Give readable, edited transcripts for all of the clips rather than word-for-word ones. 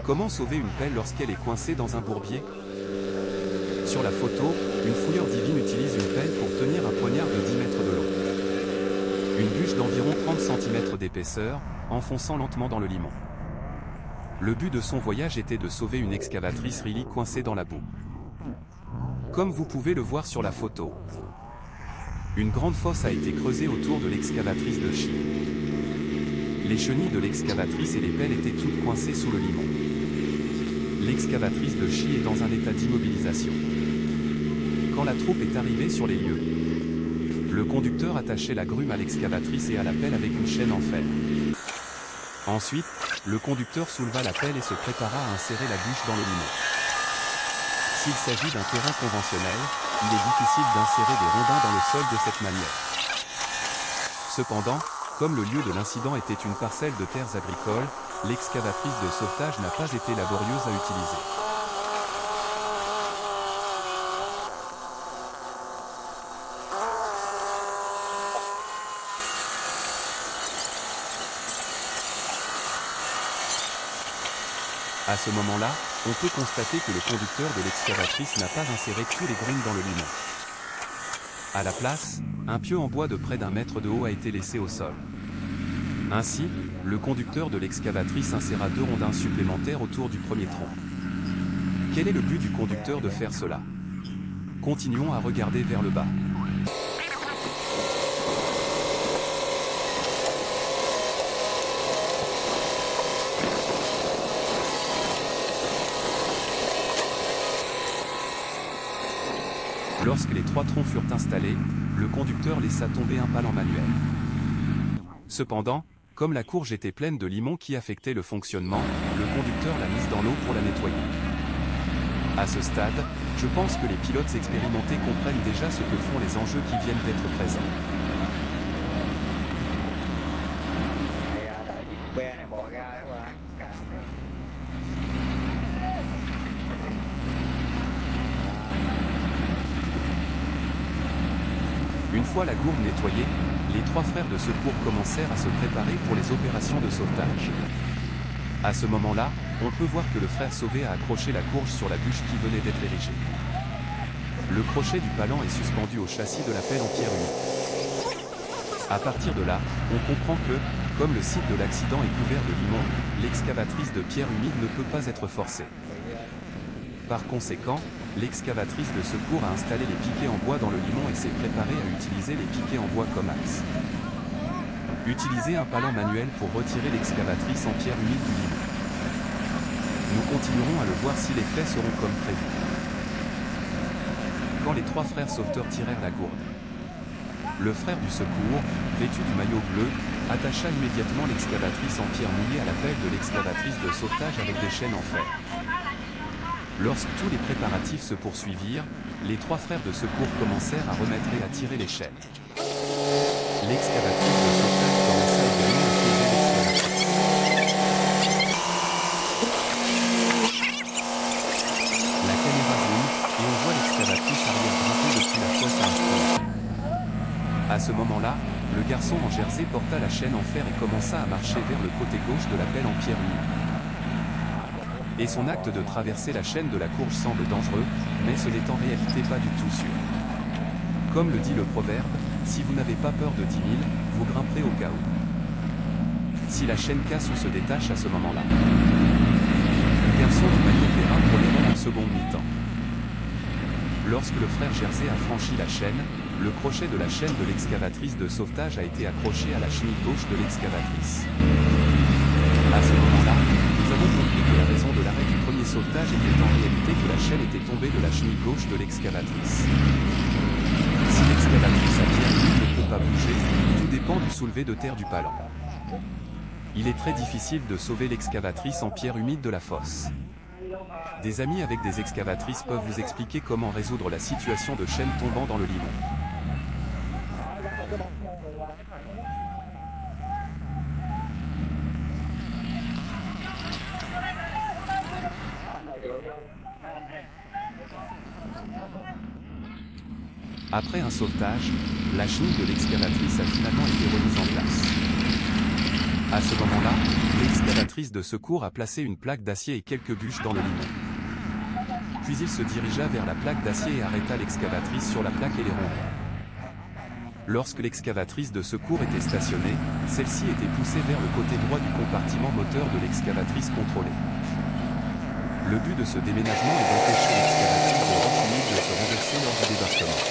Comment sauver une pelle lorsqu'elle est coincée dans un bourbier? Sur la photo, une fouilleur divine utilise une pelle pour tenir un poignard de 10 mètres de long. Une bûche d'environ 30 cm d'épaisseur, enfonçant lentement dans le limon. Le but de son voyage était de sauver une excavatrice Riley coincée dans la boue. Comme vous pouvez le voir sur la photo, une grande fosse a été creusée autour de l'excavatrice de Chi. Les chenilles de l'excavatrice et les pelles étaient toutes coincées sous le limon. L'excavatrice de Chi est dans un état d'immobilisation. Quand la troupe est arrivée sur les lieux, le conducteur attachait la grume à l'excavatrice et à la pelle avec une chaîne en fer. Ensuite, le conducteur souleva la pelle et se prépara à insérer la bûche dans le limon. S'il s'agit d'un terrain conventionnel, il est difficile d'insérer des rondins dans le sol de cette manière. Cependant, comme le lieu de l'incident était une parcelle de terres agricoles, l'excavatrice de sauvetage n'a pas été laborieuse à utiliser. À ce moment-là, on peut constater que le conducteur de l'excavatrice n'a pas inséré tous les grumes dans le limon. À la place, un pieu en bois de près d'1 mètre de haut a été laissé au sol. Ainsi, le conducteur de l'excavatrice inséra 2 rondins supplémentaires autour du premier tronc. Quel est le but du conducteur de faire cela? Continuons à regarder vers le bas. Lorsque les 3 troncs furent installés, le conducteur laissa tomber un palan manuel. Cependant, comme la courge était pleine de limon qui affectait le fonctionnement, le conducteur l'a mise dans l'eau pour la nettoyer. À ce stade, je pense que les pilotes expérimentés comprennent déjà ce que font les enjeux qui viennent d'être présents. Une fois la gourde nettoyée, les 3 frères de secours commencèrent à se préparer pour les opérations de sauvetage. À ce moment-là, on peut voir que le frère sauvé a accroché la courge sur la bûche qui venait d'être érigée. Le crochet du palan est suspendu au châssis de la pelle en pierre humide. À partir de là, on comprend que, comme le site de l'accident est couvert de limon, l'excavatrice de pierre humide ne peut pas être forcée. Par conséquent, l'excavatrice de secours a installé les piquets en bois dans le limon et s'est préparée à utiliser les piquets en bois comme axe. Utilisez un palan manuel pour retirer l'excavatrice en pierre humide du limon. Nous continuerons à le voir si les faits seront comme prévu. Quand les 3 frères sauveteurs tirèrent la gourde, le frère du secours, vêtu du maillot bleu, attacha immédiatement l'excavatrice en pierre mouillée à la pelle de l'excavatrice de sauvetage avec des chaînes en fer. Lorsque tous les préparatifs se poursuivirent, les 3 frères de secours commencèrent à remettre et à tirer les chaînes. L'excavatrice de sauvetage commença également à poser l'excavatrice. La caméra zoom, et on voit l'excavatrice arrière grimper depuis la fosse à un point. À ce moment-là, le garçon en jersey porta la chaîne en fer et commença à marcher vers le côté gauche de la pelle en pierre humide. Et son acte de traverser la chaîne de la courge semble dangereux, mais ce n'est en réalité pas du tout sûr. Comme le dit le proverbe, si vous n'avez pas peur de 10 000, vous grimperez au cas où. Si la chaîne casse ou se détache à ce moment-là, le garçon du maillot paiera pour l'erreur en seconde mi-temps. Lorsque le frère Jersey a franchi la chaîne, le crochet de la chaîne de l'excavatrice de sauvetage a été accroché à la chenille gauche de l'excavatrice. À ce moment-là, nous avons compris que la raison de l'arrêt du premier sauvetage était en réalité que la chaîne était tombée de la chenille gauche de l'excavatrice. Si l'excavatrice à pierre humide ne peut pas bouger, tout dépend du soulevé de terre du palan. Il est très difficile de sauver l'excavatrice en pierre humide de la fosse. Des amis avec des excavatrices peuvent vous expliquer comment résoudre la situation de chaîne tombant dans le limon. Après un sauvetage, la chenille de l'excavatrice a finalement été remise en place. À ce moment-là, l'excavatrice de secours a placé une plaque d'acier et quelques bûches dans le limon. Puis il se dirigea vers la plaque d'acier et arrêta l'excavatrice sur la plaque et les rondins. Lorsque l'excavatrice de secours était stationnée, celle-ci était poussée vers le côté droit du compartiment moteur de l'excavatrice contrôlée. Le but de ce déménagement est d'empêcher l'excavatrice de roche humide de se renverser lors du débarquement.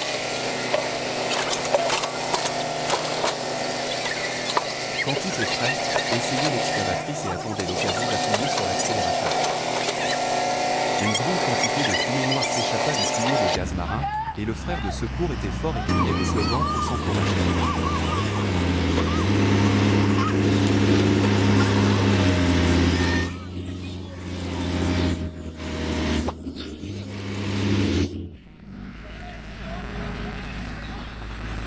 Quand tout est prêt, essayez l'excavatrice et attendez l'occasion d'appuyer sur l'accélérateur. Une grande quantité de fumée noire s'échappa du tuyau de gaz marin, et le frère de secours était fort et criait des slogans pour s'encourager.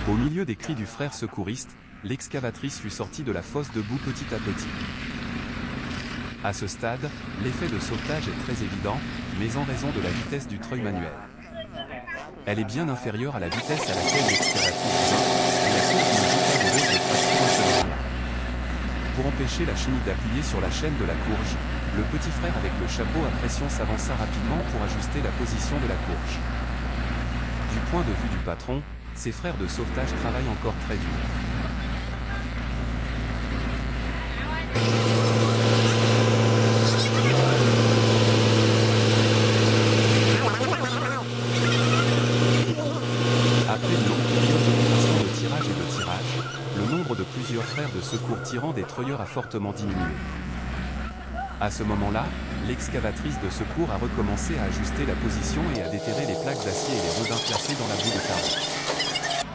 Au milieu des cris du frère secouriste, l'excavatrice fut sortie de la fosse debout petit à petit. À ce stade, l'effet de sauvetage est très évident, mais en raison de la vitesse du treuil manuel. Elle est bien inférieure à la vitesse à laquelle l'excavatrice va, et la source d'une véritable de traction à ce moment-là. Pour empêcher la chenille d'appuyer sur la chaîne de la courge, le petit frère avec le chapeau à pression s'avança rapidement pour ajuster la position de la courge. Du point de vue du patron, ses frères de sauvetage travaillent encore très dur. Après une longue période d'opération de tirage et de tirage, le nombre de plusieurs frères de secours tirant des treuilleurs a fortement diminué. À ce moment-là, l'excavatrice de secours a recommencé à ajuster la position et à déterrer les plaques d'acier et les redins placés dans la boue de carreau.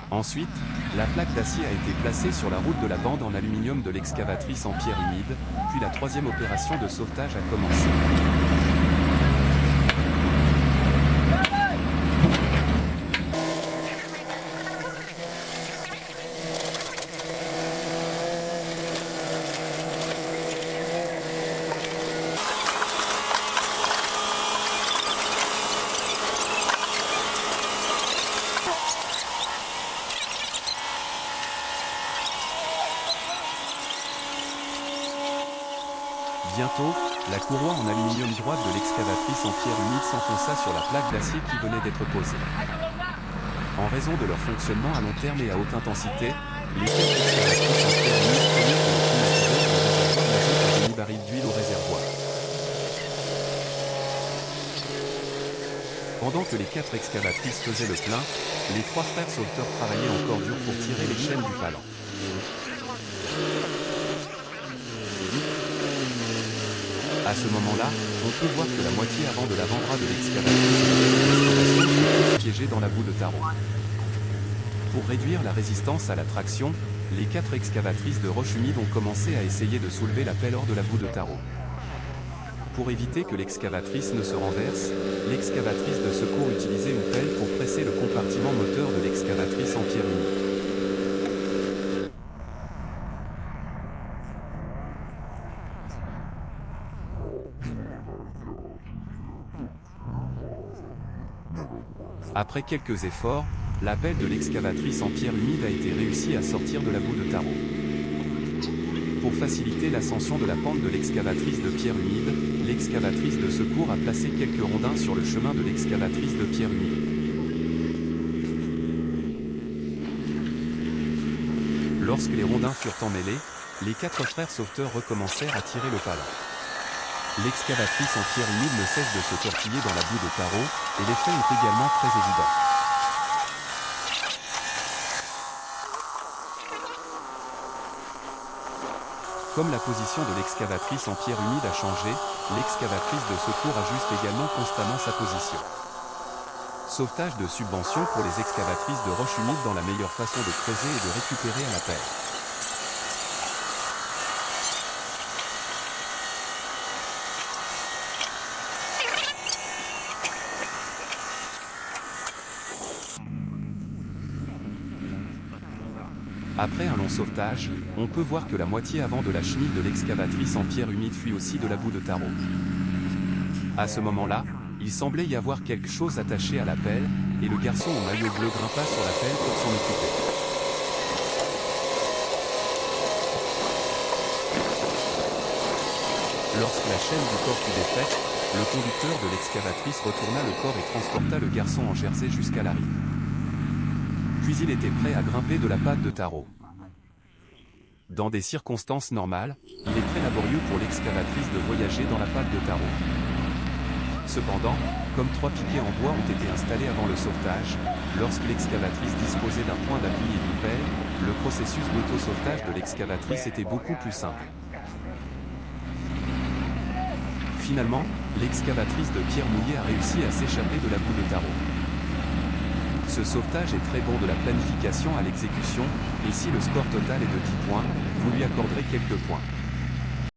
Ensuite, la plaque d'acier a été placée sur la route de la bande en aluminium de l'excavatrice en pierre humide, puis la troisième opération de sauvetage a commencé. Bientôt, la courroie en aluminium droite de l'excavatrice en pierre humide s'enfonça sur la plaque d'acier qui venait d'être posée. En raison de leur fonctionnement à long terme et à haute intensité, les quatre excavatrices en pierre humide prenaient pour le climatiseur de réservoir l'ajout d'un demi-baril d'huile au réservoir. Pendant que les quatre excavatrices faisaient le plein, les trois frères sauveteurs travaillaient encore dur pour tirer les chaînes du palan. À ce moment-là, on peut voir que la moitié avant de l'avant-bras de l'excavatrice est piégée dans la boue de tarot. Pour réduire la résistance à la traction, les quatre excavatrices de roche humide ont commencé à essayer de soulever la pelle hors de la boue de tarot. Pour éviter que l'excavatrice ne se renverse, l'excavatrice de secours utilisait une pelle pour presser le compartiment moteur de l'excavatrice en pierre humide. Après quelques efforts, la pelle de l'excavatrice en pierre humide a été réussie à sortir de la boue de tarot. Pour faciliter l'ascension de la pente de l'excavatrice de pierre humide, l'excavatrice de secours a placé quelques rondins sur le chemin de l'excavatrice de pierre humide. Lorsque les rondins furent emmêlés, les quatre frères sauveteurs recommencèrent à tirer le palan. L'excavatrice en pierre humide ne cesse de se tortiller dans la boue de tarot, et l'effet est également très évident. Comme la position de l'excavatrice en pierre humide a changé, l'excavatrice de secours ajuste également constamment sa position. Sauvetage de subvention pour les excavatrices de roche humide dans la meilleure façon de creuser et de récupérer à la pelle. Après un long sauvetage, on peut voir que la moitié avant de la chenille de l'excavatrice en pierre humide fuit aussi de la boue de tarot. À ce moment-là, il semblait y avoir quelque chose attaché à la pelle, et le garçon au maillot bleu grimpa sur la pelle pour s'en occuper. Lorsque la chaîne du corps fut défaite, le conducteur de l'excavatrice retourna le corps et transporta le garçon en jersey jusqu'à la rive. Puis il était prêt à grimper de la patte de Tarot. Dans des circonstances normales, il est très laborieux pour l'excavatrice de voyager dans la patte de Tarot. Cependant, comme 3 piquets en bois ont été installés avant le sauvetage, lorsque l'excavatrice disposait d'un point d'appui et d'une pelle, le processus d'auto-sauvetage de l'excavatrice était beaucoup plus simple. Finalement, l'excavatrice de Pierre Mouillet a réussi à s'échapper de la boue de Tarot. Ce sauvetage est très bon de la planification à l'exécution, et si le score total est de 10 points, vous lui accorderez quelques points.